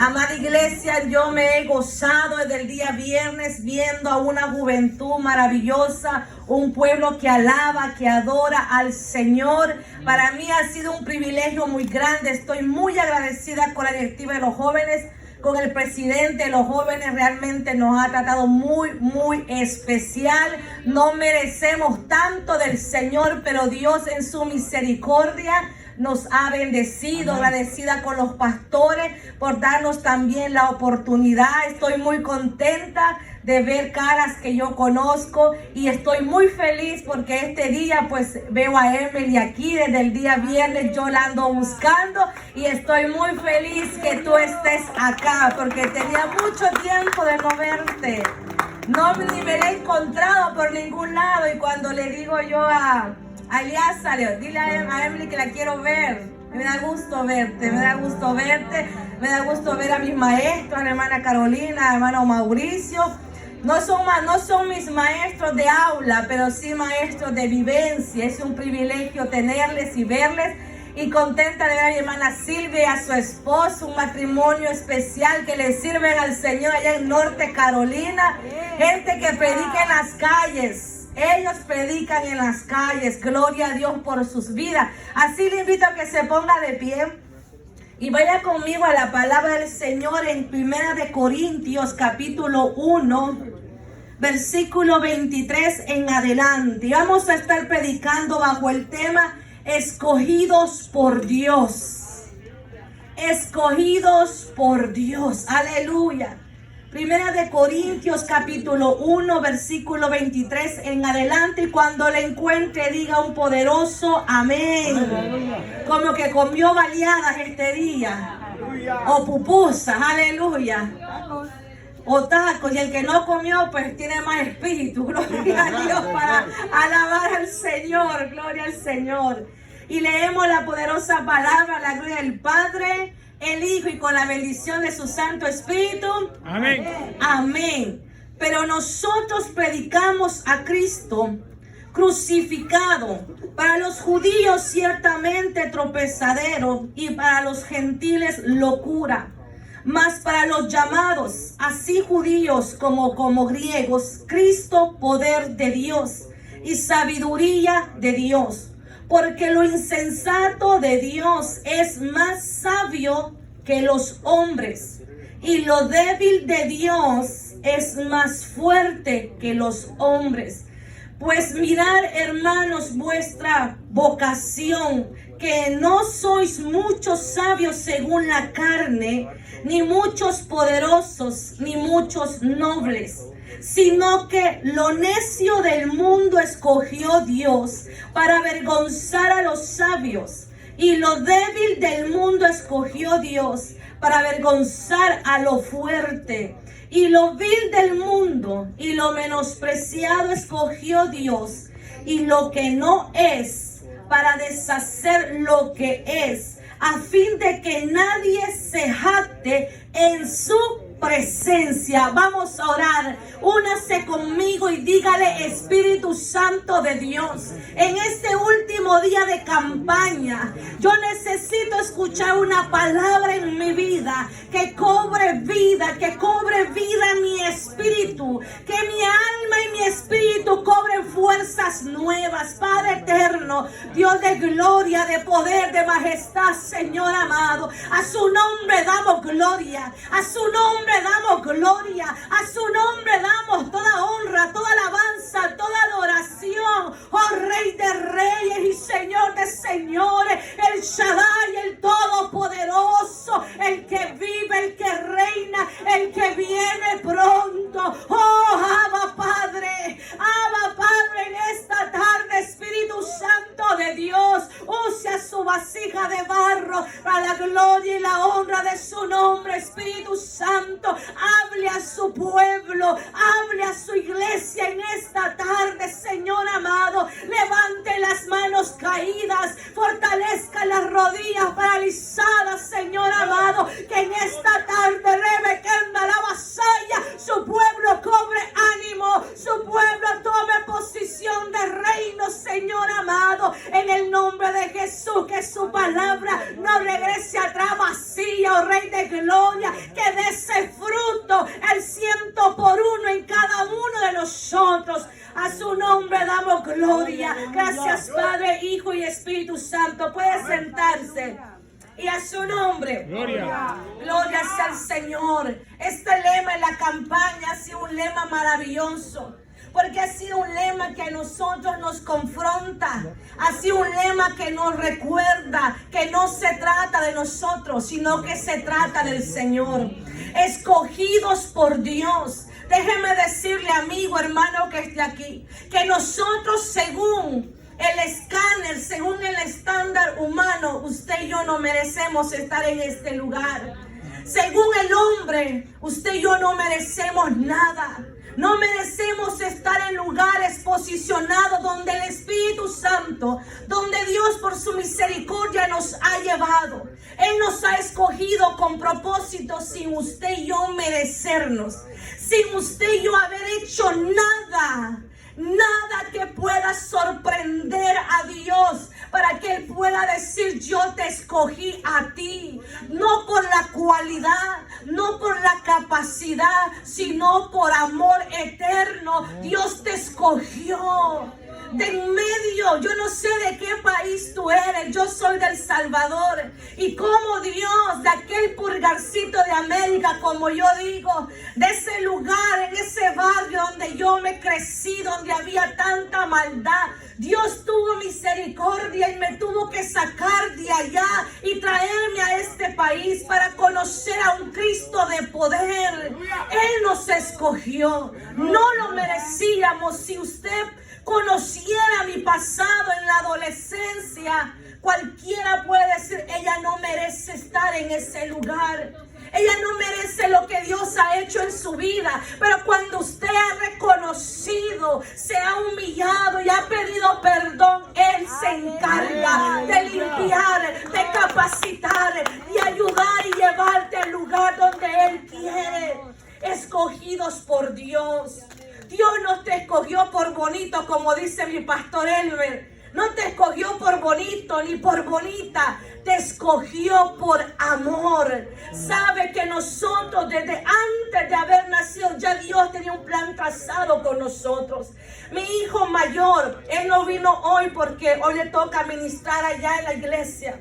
Amada iglesia, yo me he gozado desde el día viernes viendo a una juventud maravillosa, un pueblo que alaba, que adora al Señor. Para mí ha sido un privilegio muy grande. Estoy muy agradecida con la directiva de los jóvenes, con el presidente de los jóvenes. Realmente nos ha tratado muy especial. No merecemos tanto del Señor, pero Dios en su misericordia nos ha bendecido. Agradecida con los pastores por darnos también la oportunidad. Estoy muy contenta de ver caras que yo conozco y estoy muy feliz porque este día pues veo a Emily aquí. Desde el día viernes yo la ando buscando y estoy muy feliz que tú estés acá porque tenía mucho tiempo de no verte. No ni me he encontrado por ningún lado, y cuando le digo yo a Eliazar, dile a Emily que la quiero ver. Me da gusto verte, me da gusto verte, me da gusto ver a mis maestros, a la hermana Carolina, al hermano Mauricio. No son mis maestros de aula, pero sí maestros de vivencia. Es un privilegio tenerles y verles. Y contenta de ver a mi hermana Silvia y a su esposo, un matrimonio especial que le sirven al Señor allá en Norte Carolina. Gente que predica en las calles. Ellos predican en las calles. Gloria a Dios por sus vidas. Así le invito a que se ponga de pie y vaya conmigo a la palabra del Señor en 1 Corintios capítulo 1, versículo 23 en adelante. Y vamos a estar predicando bajo el tema escogidos por Dios. Escogidos por Dios. Aleluya. 1 Corintios capítulo 1 versículo 23 en adelante. Y cuando le encuentre diga un poderoso amén. Aleluya. Como que comió baleadas este día. Aleluya. O pupusas. Aleluya. O tacos, y el que no comió pues tiene más espíritu. Gloria a Dios para alabar al Señor. Gloria al Señor. Y leemos la poderosa palabra, la gloria del Padre, el Hijo y con la bendición de su Santo Espíritu. Amén. Amén. Pero nosotros predicamos a Cristo crucificado, para los judíos ciertamente tropezadero y para los gentiles locura. Mas para los llamados, así judíos como griegos, Cristo poder de Dios y sabiduría de Dios. Porque lo insensato de Dios es más sabio que los hombres, y lo débil de Dios es más fuerte que los hombres. Pues mirad, hermanos, vuestra vocación, que no sois muchos sabios según la carne, ni muchos poderosos, ni muchos nobles, sino que lo necio del mundo escogió Dios para avergonzar a los sabios, y lo débil del mundo escogió Dios para avergonzar a lo fuerte, y lo vil del mundo y lo menospreciado escogió Dios, y lo que no es, para deshacer lo que es, a fin de que nadie se jacte en su presencia. Vamos a orar. Únase conmigo y dígale: Espíritu Santo de Dios, en este último día de campaña, yo necesito escuchar una palabra en mi vida que cobre vida en mi espíritu, que mi alma y mi espíritu cobren fuerzas nuevas. Padre eterno, Dios de gloria, de poder, de majestad, Señor amado, a su nombre damos gloria, a su nombre damos gloria, a su nombre damos toda honra, toda alabanza, toda adoración. Oh Rey de reyes y Señor de señores, el Shaddai, el todopoderoso, el que vive, el que reina, el que viene pronto. Oh Abba Padre, en esta tarde, Espíritu Santo de Dios, use a su vasija de barro para la gloria y la honra de su nombre. Espíritu Santo, hable a su pueblo, hable a su iglesia en esta tarde, Señor amado. Levante las manos caídas, fortalezca las rodillas paralizadas, Señor amado, que en esta tarde rebequenda la vasalla, su pueblo cobre ánimo, su pueblo tome posición de reino, Señor amado, en el nombre de Jesús. Que su palabra no regrese atrás vacía, oh Rey de gloria, que dé ese fruto, el 100 por 1 en cada uno de nosotros. A su nombre damos gloria. Gracias, Padre, Hijo y Espíritu Santo. Puede sentarse. Y a su nombre, gloria sea al Señor. Este lema en la campaña ha sido un lema maravilloso, porque ha sido un lema que a nosotros nos confronta, ha sido un lema que nos recuerda que no se trata de nosotros, sino que se trata del Señor. Escogidos por Dios. Déjeme decirle, amigo, hermano que esté aquí, que nosotros, según el escáner, según el estándar humano, usted y yo no merecemos estar en este lugar. Según el hombre, usted y yo no merecemos nada. No merecemos estar en lugares posicionados donde el Espíritu Santo, donde Dios por su misericordia nos ha llevado. Él nos ha escogido con propósito sin usted y yo merecernos. Sin usted y yo haber hecho nada. Nada que pueda sorprender a Dios para que Él pueda decir: yo te escogí a ti. No por la cualidad, no por la capacidad, sino por amor eterno. Dios te escogió. De en medio, yo no sé de qué país tú eres, yo soy del Salvador, y como Dios, de aquel pulgarcito de América, como yo digo, de ese lugar, en ese barrio donde yo me crecí, donde había tanta maldad, Dios tuvo misericordia y me tuvo que sacar de allá y traerme a este país para conocer a un Cristo de poder. Él nos escogió, no lo merecíamos. Si usted conociera mi pasado en la adolescencia, cualquiera puede decir: ella no merece estar en ese lugar. Ella no merece lo que Dios ha hecho en su vida. Pero cuando usted ha reconocido, se ha humillado y ha pedido perdón, Él se encarga de limpiar, de capacitar, de ayudar y llevarte al lugar donde Él quiere. Escogidos por Dios. Dios no te escogió por bonito, como dice mi pastor Elmer. No te escogió por bonito ni por bonita. Te escogió por amor. Sabe que nosotros, desde antes de haber nacido, ya Dios tenía un plan trazado con nosotros. Mi hijo mayor, él no vino hoy porque hoy le toca ministrar allá en la iglesia.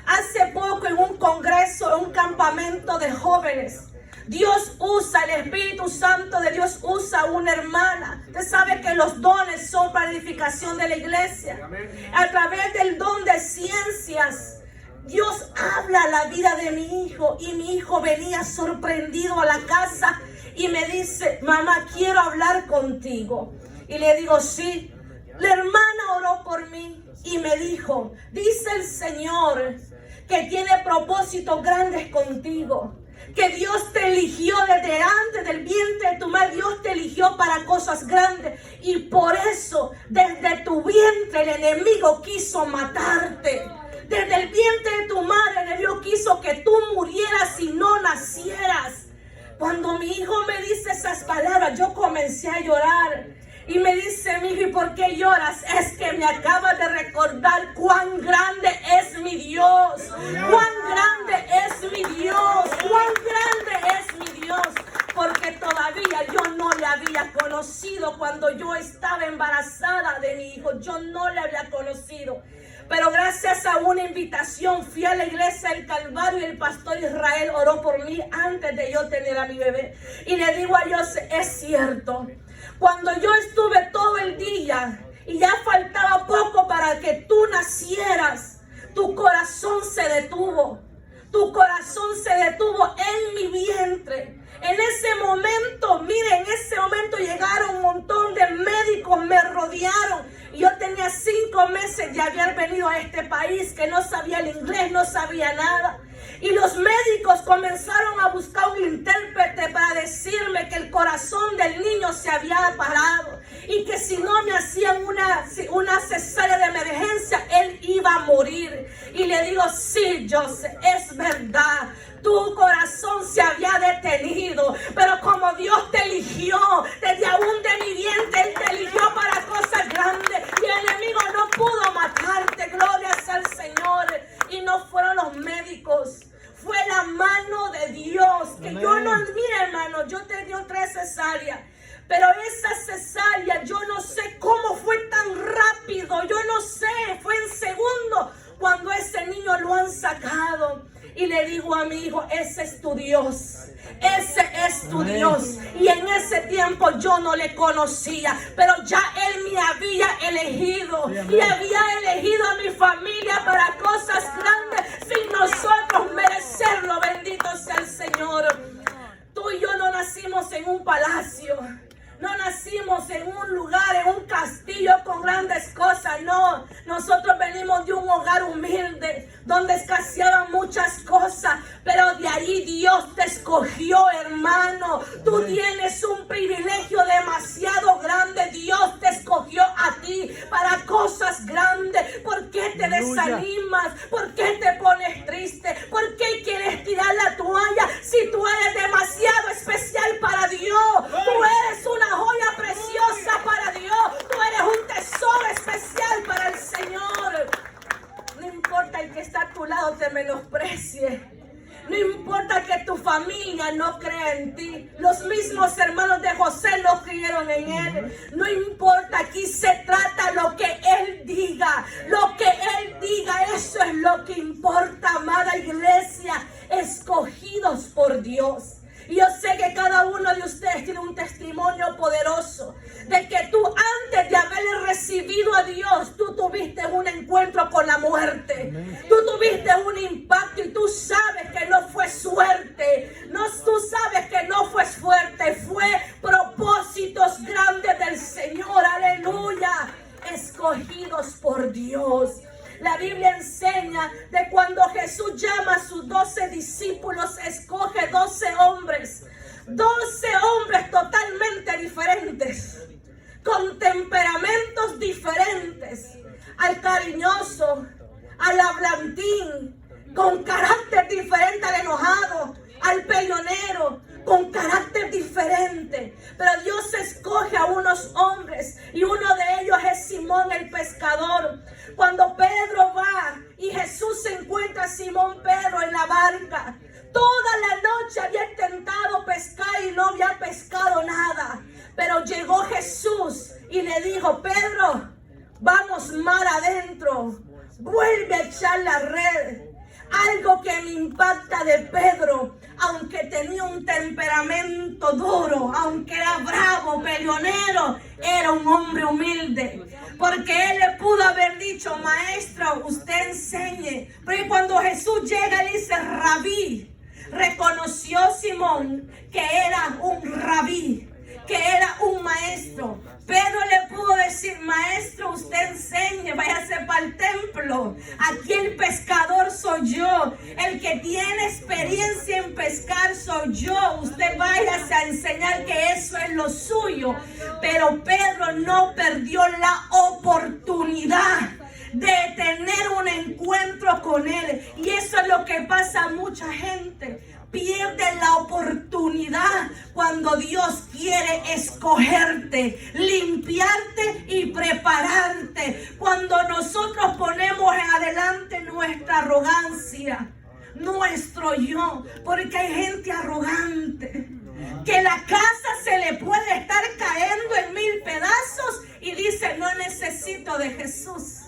Hace poco, en un congreso, en un campamento de jóvenes, Dios usa, el Espíritu Santo de Dios usa a una hermana. Usted sabe que los dones son para edificación de la iglesia. A través del don de ciencias, Dios habla a la vida de mi hijo. Y mi hijo venía sorprendido a la casa y me dice: mamá, quiero hablar contigo. Y le digo: sí. La hermana oró por mí y me dijo: dice el Señor que tiene propósitos grandes contigo. Que Dios te eligió desde antes del vientre de tu madre. Dios te eligió para cosas grandes. Y por eso, desde tu vientre, el enemigo quiso matarte. Desde el vientre de tu madre, el enemigo quiso que tú murieras y no nacieras. Cuando mi hijo me dice esas palabras, yo comencé a llorar. Y me dice: mi hijo, ¿y por qué lloras? Es que me acabas de recordar cuán grande es mi Dios. Cuán grande es mi Dios. Cuán grande es mi Dios. Porque todavía yo no le había conocido cuando yo estaba embarazada de mi hijo. Yo no le había conocido. Pero gracias a una invitación fui a la iglesia del Calvario y el pastor Israel oró por mí antes de yo tener a mi bebé. Y le digo a Dios: es cierto. Cuando yo estuve todo el día y ya faltaba poco para que tú nacieras, tu corazón se detuvo. Tu corazón se detuvo en mi vientre. En ese momento, mire, en ese momento llegaron un montón de médicos, me rodearon. Y yo tenía 5 meses de haber venido a este país, que no sabía el inglés, no sabía nada. Y los médicos comenzaron a buscar un intérprete para decirme que el corazón del niño se había parado y que si no me hacían una cesárea de emergencia, él iba a morir. Y le digo: sí, Joseph, es verdad. Tu corazón se había detenido, pero como Dios te eligió, desde aún de mi vientre, Él te eligió para cosas grandes. Y el enemigo no pudo matarte. Gloria sea al Señor. Y no fueron los médicos, fue la mano de Dios. Que yo yo tenía 3 cesáreas. Pero esa cesárea, yo no sé cómo fue tan rápido, yo no sé, fue en segundo cuando ese niño lo han sacado. Y le digo a mi hijo, ese es tu Dios. Ese es tu Dios. Y en ese tiempo yo no le conocía, pero ya Él me había elegido. Y había elegido a mi familia para cosas grandes sin nosotros merecerlo. Bendito sea el Señor. Tú y yo no nacimos en un palacio. No nacimos en un lugar, en un castillo con grandes cosas, no. Nosotros venimos de un hogar humilde, donde escaseaban muchas cosas, pero de ahí Dios te escogió, hermano. Tú tienes un privilegio demasiado grande. Dios te escogió a ti para cosas grandes. ¿Por qué te desanimas? ¿Por qué te pones triste? ¿Por qué quieres tirar la toalla si tú eres demasiado especial para Dios? Tú eres una joya preciosa para Dios. Tú eres un tesoro especial para el Señor. No importa el que está a tu lado te menosprecie. No importa que tu familia no crea en ti. Los mismos hermanos de José no creyeron en él. No importa, aquí se trata lo que él diga. Lo que él diga, eso es lo que importa, amada iglesia. Escogidos por Dios. Y yo sé que cada uno de ustedes tiene un testimonio poderoso de que tú antes de haberle recibido a Dios, tú tuviste un encuentro con la muerte. Tú tuviste un impacto y tú sabes que no fue suerte. Tú sabes que no fue suerte, fue propósitos grandes del Señor. Aleluya. Escogidos por Dios. La Biblia enseña de cuando Jesús llama a sus 12 discípulos, escoge 12 hombres. 12 hombres totalmente diferentes, con temperamentos diferentes. Al cariñoso, al hablantín, con carácter diferente al enojado, al peleonero, con carácter diferente. Pero Dios escoge a unos hombres y uno de ellos es Simón el pescador. Cuando Pedro va y Jesús se encuentra a Simón Pedro en la barca, toda la noche había intentado pescar y no había pescado nada. Pero llegó Jesús y le dijo, Pedro, vamos mar adentro, vuelve a echar la red. Algo que me impacta de Pedro, aunque tenía un temperamento duro, aunque era bravo, peleonero, era un hombre humilde. Porque él le pudo haber dicho, maestro, usted enseñe. Pero cuando Jesús llega, él dice, rabí. Reconoció Simón que era un rabí, que era un maestro. Pedro le pudo decir, maestro, usted enseñe, váyase para el templo. Aquí el pescador soy yo. El que tiene experiencia en pescar soy yo. Usted váyase a enseñar que eso es lo suyo. Pero Pedro no perdió la oportunidad de tener un encuentro con él. Y eso es lo que pasa a mucha gente. Pierden la oportunidad cuando Dios quiere escogerte, limpiarte y prepararte. Cuando nosotros ponemos en adelante nuestra arrogancia, nuestro yo, porque hay gente arrogante que la casa se le puede estar cayendo en 1000 pedazos y dice, no necesito de Jesús.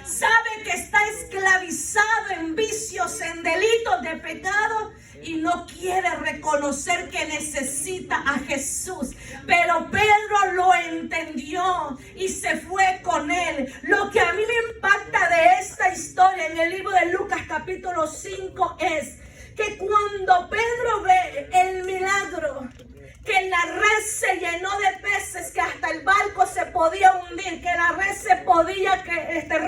Sabe que está esclavizado en vicios, en delitos de pecado y no quiere reconocer que necesita a Jesús. Pero Pedro lo entendió y se fue con él. Lo que a mí me impacta de esta historia en el libro de Lucas capítulo 5 es que cuando Pedro ve el milagro, que la red se llenó de peces, que hasta el barco se podía hundir, que la red se podía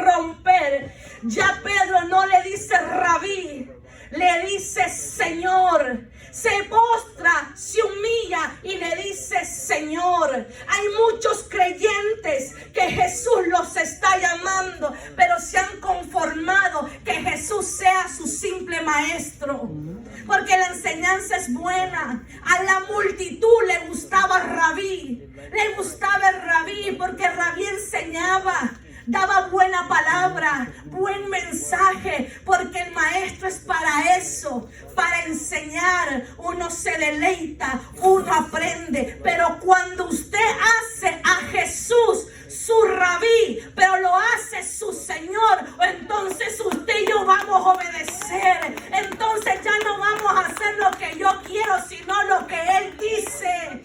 romper, ya Pedro no le dice rabí, le dice Señor. Se postra, se humilla y le dice Señor. Hay muchos creyentes que Jesús los está llamando, pero se han conformado que Jesús sea su simple maestro. Porque la enseñanza es buena. A la multitud le gustaba Rabí. Le gustaba el Rabí porque Rabí enseñaba. daba buena palabra, buen mensaje, porque el maestro es para eso, para enseñar. Uno se deleita, uno aprende, pero cuando usted hace a Jesús su rabí, pero lo hace su Señor, entonces usted y yo vamos a obedecer. Entonces ya no vamos a hacer lo que yo quiero, sino lo que Él dice.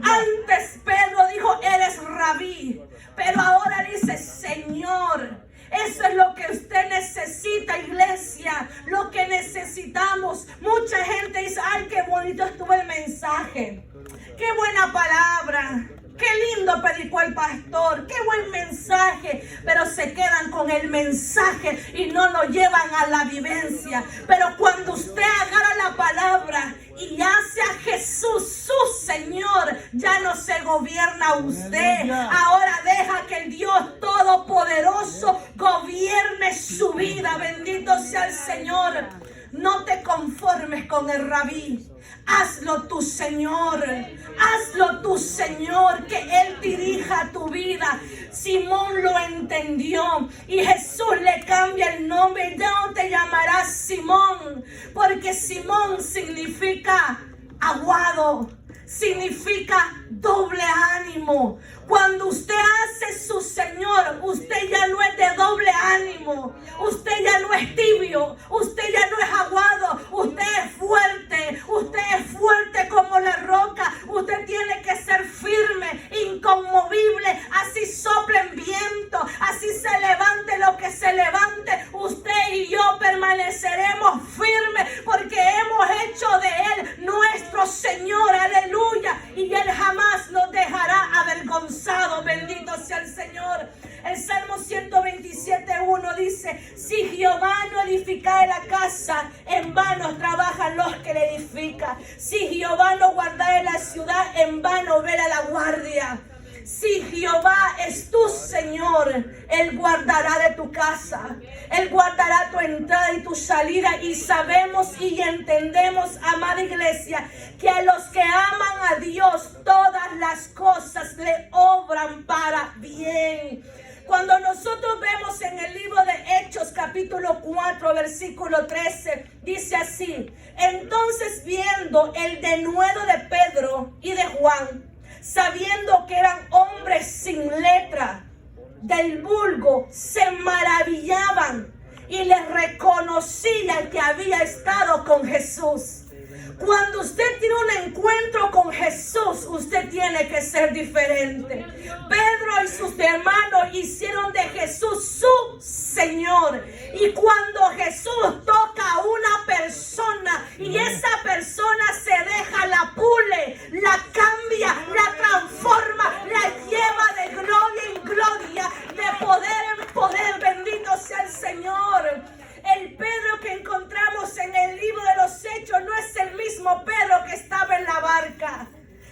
Antes Pedro dijo, eres rabí, pero ahora dice Señor. Eso es lo que usted necesita, iglesia, lo que necesitamos. Mucha gente dice, ay, qué bonito estuvo el mensaje, qué buena palabra, qué lindo predicó el pastor, qué buen mensaje, pero se quedan con el mensaje y no lo llevan a la vivencia. Pero cuando usted agarra la palabra y hace a Jesús su Señor, ya no se gobierna usted. Ahora deja que el Dios Todopoderoso gobierne su vida. Bendito sea el Señor. No te conformes con el rabí. Hazlo tu Señor. Hazlo tu Señor. Que Él dirija tu vida. Simón lo entendió. Y Jesús le cambia el nombre. Ya no te llamarás Simón. Porque Simón significa aguado. Significa doble ánimo. Cuando usted hace su Señor, usted ya no es de doble ánimo. Usted ya no es tibio. Usted ya no es aguado. Usted es fuerte. Usted es fuerte como la roca. Usted tiene que ser firme, inconmovible. Así soplen viento. Así se levante lo que se levante. Usted y yo permaneceremos firmes porque hemos hecho de Él nuestro Señor. Aleluya. Y Él jamás nos dejará avergonzados. Bendito sea el Señor. El Salmo 127:1 dice: si Jehová no edificare la casa, en vano trabajan los que la edifican. Si Jehová no guardare la ciudad, en vano vela la guardia. Si Jehová es tu Señor, Él guardará de tu casa. Él guardará tu entrada y tu salida. Y sabemos y entendemos, amada iglesia, que a los que aman a Dios, todas las cosas le obran para bien. Cuando nosotros vemos en el libro de Hechos, capítulo 4, versículo 13, dice así: entonces viendo el denuedo de Pedro y de Juan, sabiendo que eran hombres sin letra del vulgo, se maravillaban y les reconocían que había estado con Jesús. Cuando usted tiene un encuentro con Jesús, usted tiene que ser diferente. Pedro y sus hermanos hicieron de Jesús su Señor. Y cuando Jesús toca a una persona y esa persona se deja, la pule, la cambia, la transforma, la lleva de gloria en gloria, de poder en poder. Bendito sea el Señor. El Pedro que encontramos en el libro de los Hechos no es el mismo Pedro que estaba en la barca.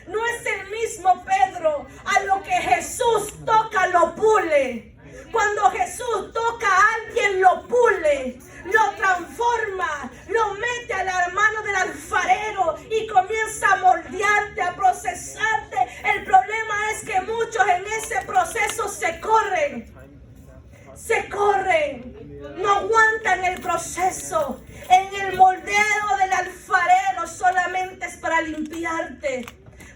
No es el mismo Pedro. A lo que Jesús toca lo pule. Cuando Jesús toca a alguien lo pule, lo transforma, lo mete a la mano del alfarero y comienza a moldearte, a procesarte. El problema es que muchos en ese proceso se corren, no aguantan el proceso. En el moldeo del alfarero solamente es para limpiarte,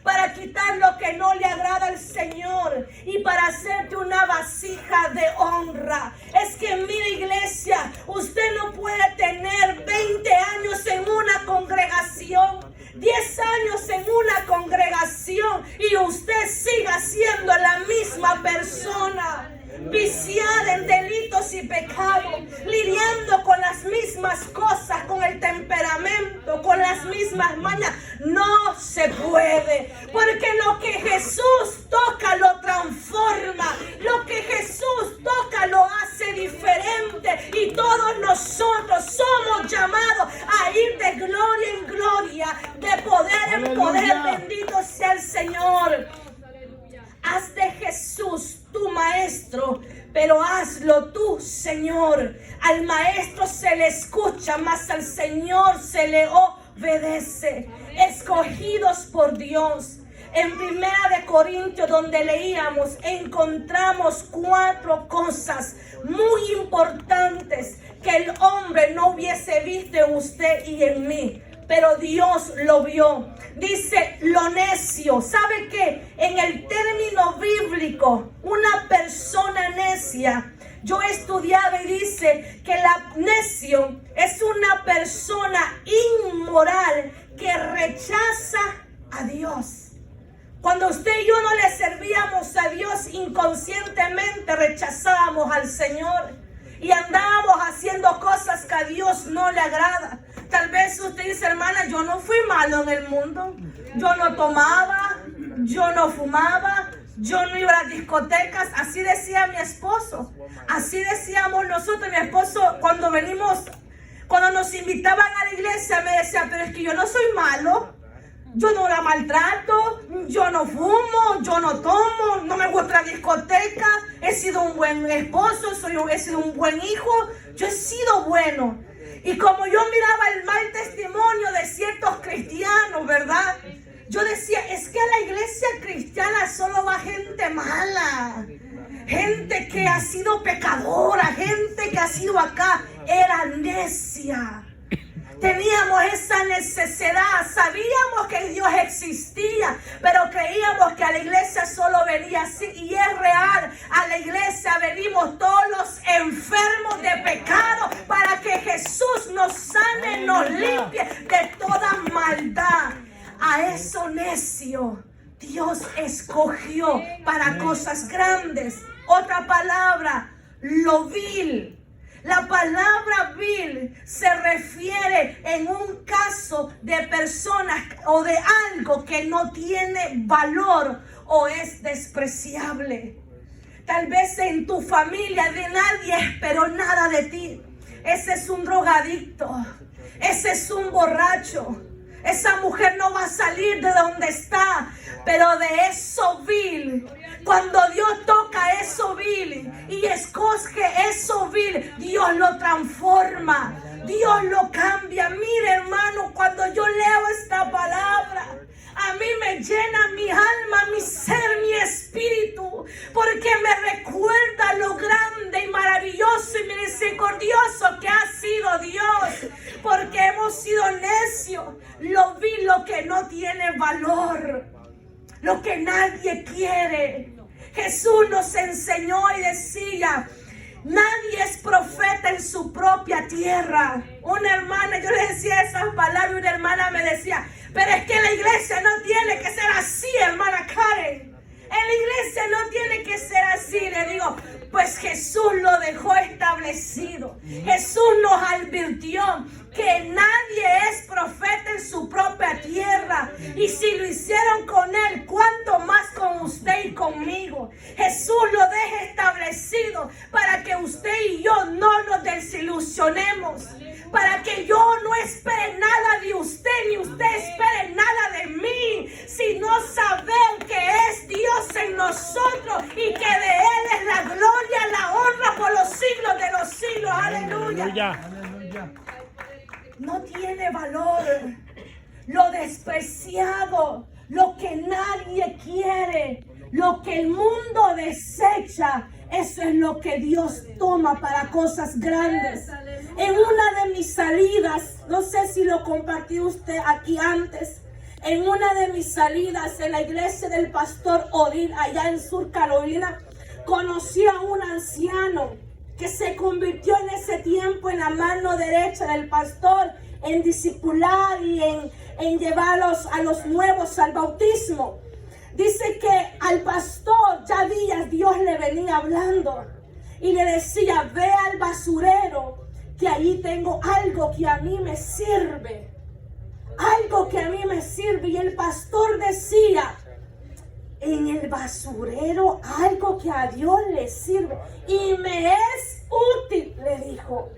para quitar lo que no le agrada al Señor y para hacerte una vasija de honra. Es que mire, iglesia, usted no puede tener 20 años en una congregación, 10 años en una congregación y usted siga siendo la misma persona, viciada en delitos y pecados, lidiando con las mismas cosas, con el temperamento, con las mismas mañas. No se puede, porque lo que Jesús toca lo transforma, lo que Jesús toca lo hace diferente, y todos nosotros somos llamados a ir de gloria en gloria, de poder en poder. Bendito sea el Señor. Haz de Jesús tu maestro, pero hazlo tú, Señor. Al maestro se le escucha, mas al Señor se le obedece. Escogidos por Dios, En 1 Corintios, donde leíamos, encontramos 4 cosas muy importantes que el hombre no hubiese visto en usted y en mí, pero Dios lo vio. Dice lo necio. ¿Sabe qué? En el término bíblico, una persona necia, yo estudiaba y dice que la necio es una persona inmoral que rechaza a Dios. Cuando usted y yo no le servíamos a Dios, inconscientemente rechazábamos al Señor y andábamos haciendo cosas que a Dios no le agrada. Tal vez usted dice, hermana, yo no fui malo en el mundo. Yo no tomaba, yo no fumaba, yo no iba a las discotecas. Así decía mi esposo. Así decíamos nosotros. Mi esposo, cuando nos invitaban a la iglesia, me decía, pero es que yo no soy malo. Yo no la maltrato, yo no fumo, yo no tomo, no me gusta la discoteca, he sido un buen esposo, he sido un buen hijo, yo he sido bueno. Y como yo miraba el mal testimonio de ciertos cristianos, ¿verdad? Yo decía, es que a la iglesia cristiana solo va gente mala, gente que ha sido pecadora, gente que ha sido acá, era necia. Teníamos esa necesidad, sabíamos que Dios existía, pero creíamos que a la iglesia solo venía así, y es real. A la iglesia venimos todos los enfermos de pecado para que Jesús nos sane, nos limpie de toda maldad. A eso necio Dios escogió para cosas grandes. Otra palabra, lo vil. La palabra vil se refiere en un caso de personas o de algo que no tiene valor o es despreciable. Tal vez en tu familia de nadie esperó nada de ti. Ese es un drogadicto, ese es un borracho. Esa mujer no va a salir de donde está, pero de eso vil. Cuando Dios toca eso vil y escoge eso vil, Dios lo transforma, Dios lo cambia. Mire, hermano, cuando yo leo esta palabra, a mí me llena mi alma, mi ser, mi espíritu, porque me recuerda lo grande y maravilloso y misericordioso que ha sido Dios, porque hemos sido necios, lo vil, lo que no tiene valor, lo que nadie quiere. Jesús nos enseñó y decía, nadie es profeta en su propia tierra. Una hermana, yo le decía esas palabras y una hermana me decía, pero es que la iglesia no tiene que ser así, hermana Karen. En la iglesia no tiene que ser así. Le digo, pues Jesús lo dejó establecido. Jesús nos advirtió que nadie es profeta en su propia tierra. Y si lo hicieron con él, ¿cuánto más con usted y conmigo? Jesús lo deja establecido para que usted y yo no nos desilusionemos. Para que yo no espere nada de usted, ni usted espere nada de mí, sino saber que es Dios en nosotros y que de Él es la gloria, la honra por los siglos de los siglos. Aleluya. Aleluya. No tiene valor. Lo despreciado, lo que nadie quiere, lo que el mundo desecha, eso es lo que Dios toma para cosas grandes. En una de mis salidas, no sé si lo compartió usted aquí antes, en una de mis salidas en la iglesia del pastor Odín, allá en Sur Carolina, conocí a un anciano que se convirtió en ese tiempo en la mano derecha del pastor, en discipular y en llevarlos a los nuevos al bautismo. Dice que al pastor ya días Dios le venía hablando y le decía, ve al basurero, que allí tengo algo que a mí me sirve. Algo que a mí me sirve. Y el pastor decía, en el basurero algo que a Dios le sirve y me es útil, le dijo.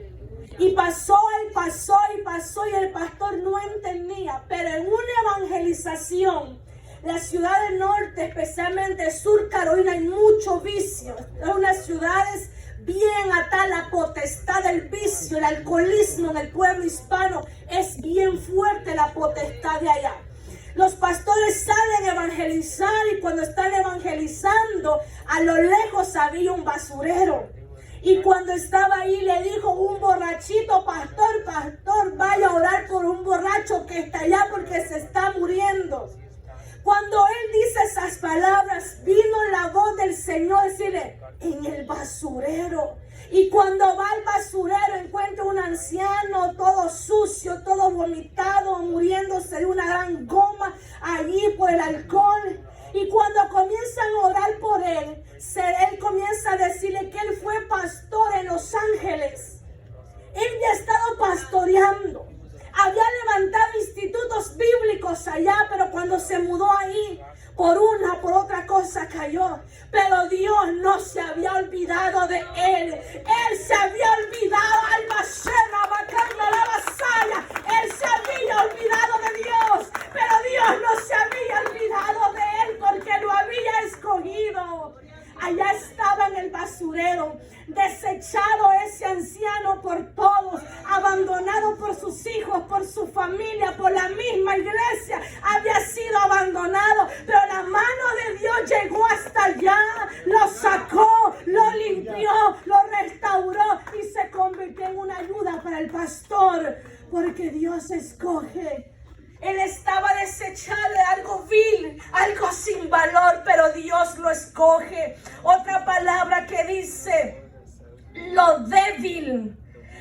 Y pasó y el pastor no entendía. Pero en una evangelización, la ciudad del norte, especialmente Sur Carolina, hay mucho vicio. Es unas ciudades bien atada la potestad del vicio, el alcoholismo en el pueblo hispano. Es bien fuerte la potestad de allá. Los pastores salen evangelizar, y cuando están evangelizando, a lo lejos había un basurero. Y cuando estaba ahí le dijo un borrachito: pastor, vaya a orar por un borracho que está allá porque se está muriendo. Cuando él dice esas palabras, vino la voz del Señor decirle: en el basurero. Y cuando va al basurero encuentra un anciano todo sucio, todo vomitado, muriéndose de una gran goma allí por el alcohol. Y cuando comienzan a orar por él, él comienza a decirle que él fue pastor en Los Ángeles. Él ya ha estado pastoreando. Había levantado institutos bíblicos allá, pero cuando se mudó ahí, por otra cosa cayó. Pero Dios no se había olvidado de él. Él se había olvidado, él se había olvidado de Dios. Pero Dios no se había olvidado de él porque lo había escogido. Allá estaba en el basurero, desechado ese anciano por todos, abandonado por sus hijos, por su familia, por la misma iglesia. Había sido abandonado, pero la mano de Dios llegó hasta allá, lo sacó, lo limpió, lo restauró y se convirtió en una ayuda para el pastor, porque Dios escoge. Él estaba desechado de algo vil, algo sin valor, pero Dios lo escoge. Otra palabra que dice: lo débil.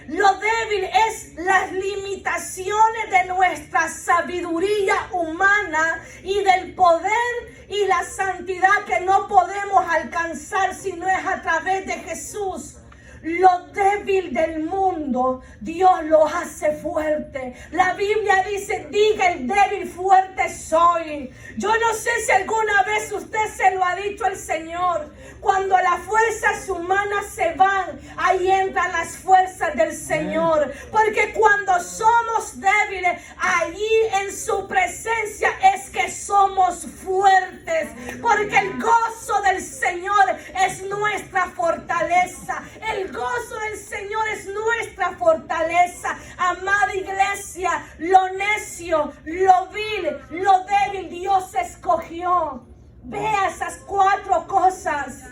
Lo débil es las limitaciones de nuestra sabiduría humana y del poder y la santidad que no podemos alcanzar si no es a través de Jesús. Lo débil del mundo, Dios lo hace fuerte. La Biblia dice: diga el débil, fuerte soy. Yo no sé si alguna vez usted se lo ha dicho al Señor. Cuando las fuerzas humanas se van, ahí entran las fuerzas del Señor. Porque cuando somos débiles, allí en su presencia es que somos fuertes. Porque el gozo del Señor es nuestra fortaleza. El gozo del Señor es nuestra fortaleza. Amada iglesia, lo necio, lo vil, lo débil, Dios escogió. Vea esas cuatro cosas.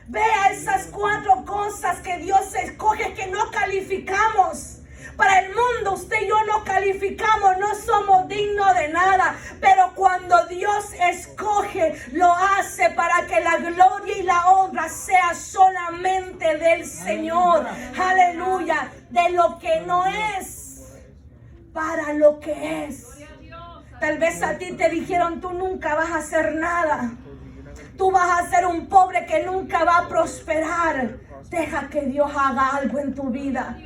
Vea esas cuatro cosas que Dios escoge, que no calificamos. Para el mundo, usted y yo no calificamos, no somos dignos de nada. Pero cuando Dios escoge, lo hace para que la gloria y la honra sea solamente del Señor. Aleluya. De lo que no es, para lo que es. Tal vez a ti te dijeron: tú nunca vas a hacer nada. Tú vas a ser un pobre que nunca va a prosperar. Deja que Dios haga algo en tu vida.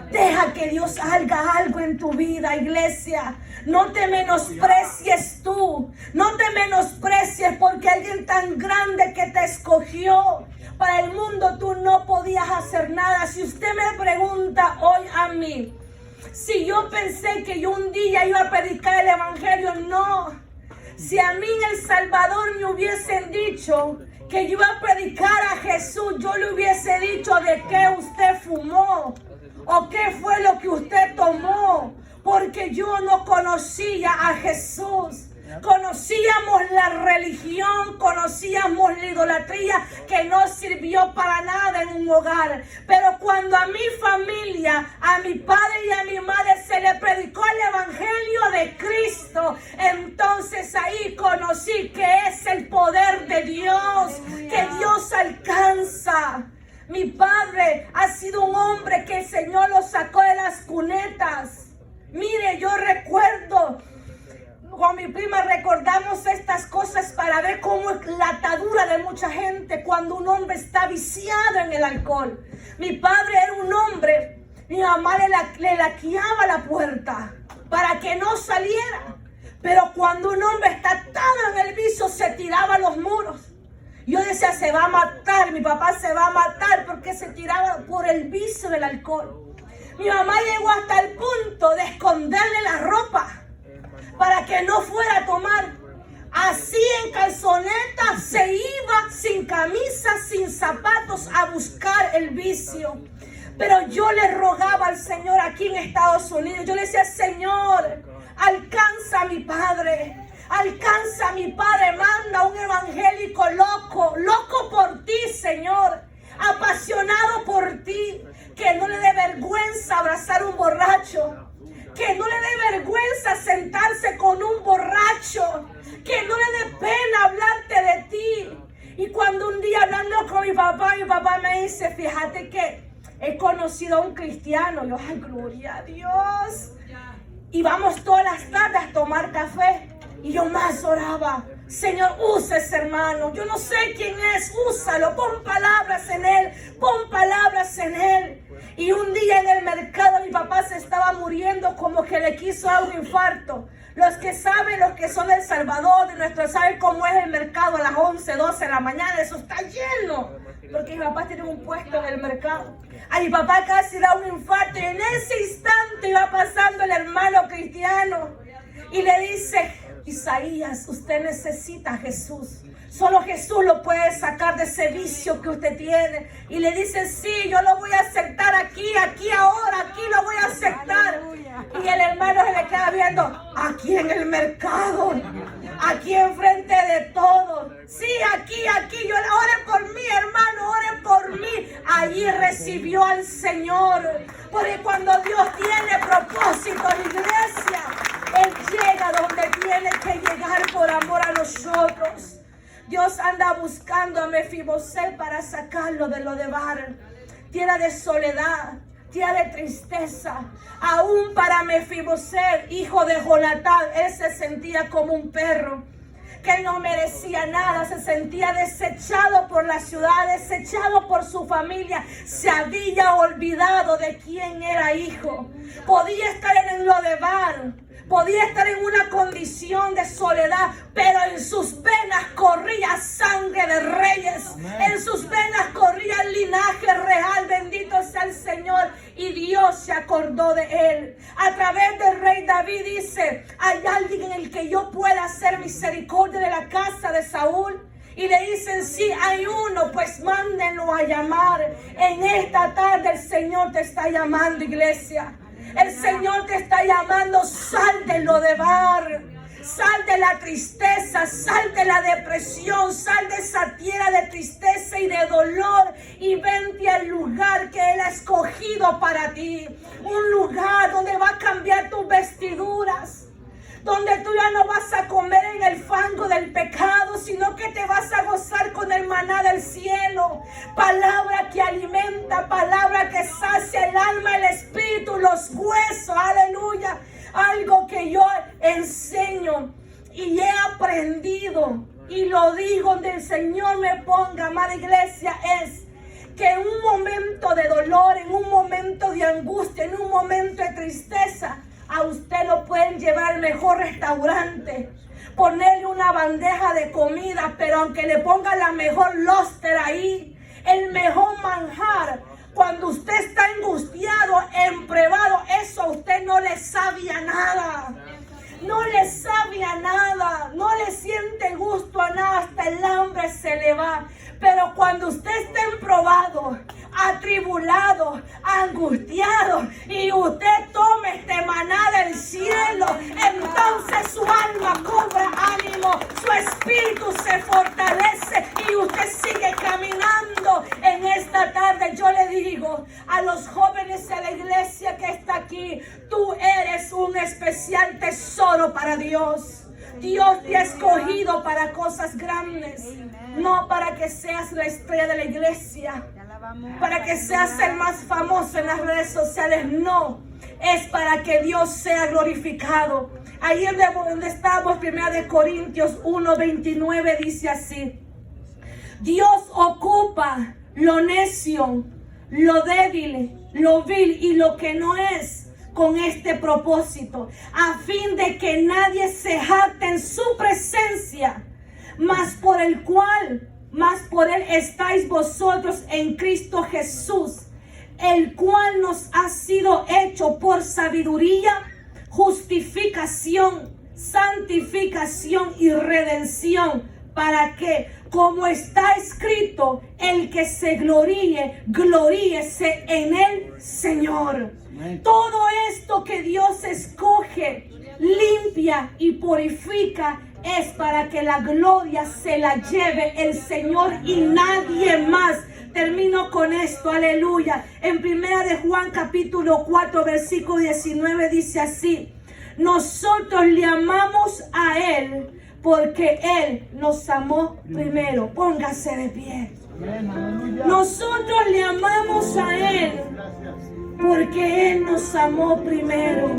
Deja que Dios haga algo en tu vida, iglesia. No te menosprecies tú. No te menosprecies porque alguien tan grande que te escogió. Para el mundo tú no podías hacer nada. Si usted me pregunta hoy a mí, si yo pensé que yo un día iba a predicar el evangelio, no. Si a mí en El Salvador me hubiesen dicho que yo iba a predicar a Jesús, yo le hubiese dicho: ¿de qué usted fumó? ¿O qué fue lo que usted tomó? Porque yo no conocía a Jesús. Conocíamos la religión, conocíamos la idolatría que no sirvió para nada en un hogar. Pero cuando a mi familia, a mi padre y a mi madre se le predicó el evangelio de Cristo, entonces ahí conocí que es el poder de Dios, que Dios alcanza. Mi padre ha sido un hombre que el Señor lo sacó de las cunetas. Mire, yo recuerdo, con mi prima recordamos estas cosas para ver cómo es la atadura de mucha gente cuando un hombre está viciado en el alcohol. Mi padre era un hombre, mi mamá le laqueaba la puerta para que no saliera. Pero cuando un hombre está atado en el vicio, se tiraba a los muros. Yo decía: se va a matar, mi papá se va a matar, porque se tiraba por el vicio del alcohol. Mi mamá llegó hasta el punto de esconderle la ropa para que no fuera a tomar. Así en calzoneta se iba, sin camisa, sin zapatos, a buscar el vicio. Pero yo le rogaba al Señor aquí en Estados Unidos. Yo le decía: Señor, alcanza a mi padre. Alcanza a mi padre, manda sentarse con un borracho, que no le dé pena hablarte de ti. Y cuando un día hablando con mi papá me dice, fíjate que he conocido a un cristiano. Yo, ay, gloria a Dios. Y vamos todas las tardes a tomar café. Y yo más oraba, Señor, usa ese hermano. Yo no sé quién es, úsalo, pon palabras en él, pon palabras en él. Y un día en el mercado mi papá se estaba muriendo, como que le quiso dar un infarto. Los que saben, los que son de El Salvador, de nuestro, saben cómo es el mercado a las 11, 12 de la mañana. Eso está lleno. Porque mi papá tiene un puesto en el mercado. A mi papá casi da un infarto. Y en ese instante iba pasando el hermano cristiano. Y le dice, Isaías, usted necesita a Jesús. Solo Jesús lo puede sacar de ese vicio que usted tiene. Y le dice, sí, yo lo voy a aceptar aquí, ahora, aquí lo voy a aceptar. Y el hermano se le queda viendo, aquí en el mercado, aquí enfrente de todos. Sí, aquí, yo, ore por mí, hermano, ore por mí. Allí recibió al Señor. Porque cuando Dios tiene propósito en la iglesia, Él llega donde tiene que llegar por amor a nosotros. Dios anda buscando a Mefiboset para sacarlo de Lodebar, tierra de soledad, tierra de tristeza. Aún para Mefiboset, hijo de Jonatán, él se sentía como un perro que no merecía nada, se sentía desechado por la ciudad, desechado por su familia, se había olvidado de quién era hijo. Podía estar en Lodebar, podía estar en una condición de soledad, pero en sus venas corría sangre de reyes. En sus venas corría el linaje real. Bendito sea el Señor. Y Dios se acordó de él. A través del rey David dice, hay alguien en el que yo pueda hacer misericordia de la casa de Saúl. Y le dicen, sí, hay uno, pues mándenlo a llamar. En esta tarde el Señor te está llamando, iglesia. El Señor te está llamando, sal de Lodebar, sal de la tristeza, sal de la depresión, sal de esa tierra de tristeza y de dolor y vente al lugar que Él ha escogido para ti. Un lugar donde va a cambiar tus vestiduras, donde tú ya no vas a comer en el fango del pecado, sino que te vas a gozar con el maná del cielo. Palabra que alimenta, palabra que sacia el alma, el espíritu, los huesos, aleluya. Algo que yo enseño y he aprendido y lo digo donde el Señor me ponga, amada iglesia, es que en un momento de dolor, en un momento de angustia, en un momento de tristeza, a usted lo pueden llevar al mejor restaurante, ponerle una bandeja de comida, pero aunque le pongan la mejor lobster ahí, el mejor manjar, cuando usted está angustiado, emprevado, eso a usted no le sabía nada. No le sabe a nada, no le siente gusto a nada, hasta el hambre se le va. Pero cuando usted esté emprobado, atribulado, angustiado, y usted tome este maná del cielo, entonces su alma cobra ánimo, su espíritu se fortalece y usted sigue caminando. En esta tarde yo le digo a los jóvenes de la iglesia que está aquí, tú eres un especial tesoro para Dios. Dios te ha escogido para cosas grandes, no para que seas la estrella de la iglesia, para que seas el más famoso en las redes sociales, no, es para que Dios sea glorificado. Ahí donde estamos, 1 Corintios 1:29 dice así: Dios ocupa lo necio, lo débil, lo vil y lo que no es, con este propósito, a fin de que nadie se jacte en su presencia, mas por él estáis vosotros en Cristo Jesús, el cual nos ha sido hecho por sabiduría, justificación, santificación y redención, para que, como está escrito, el que se gloríe, gloríese en el Señor. Todo esto que Dios escoge, limpia y purifica, es para que la gloria se la lleve el Señor y nadie más. Termino con esto, aleluya. En 1 de Juan capítulo 4 versículo 19 dice así: Nosotros le amamos a Él porque Él nos amó primero. Póngase de pie. Nosotros le amamos a Él porque Él nos amó primero.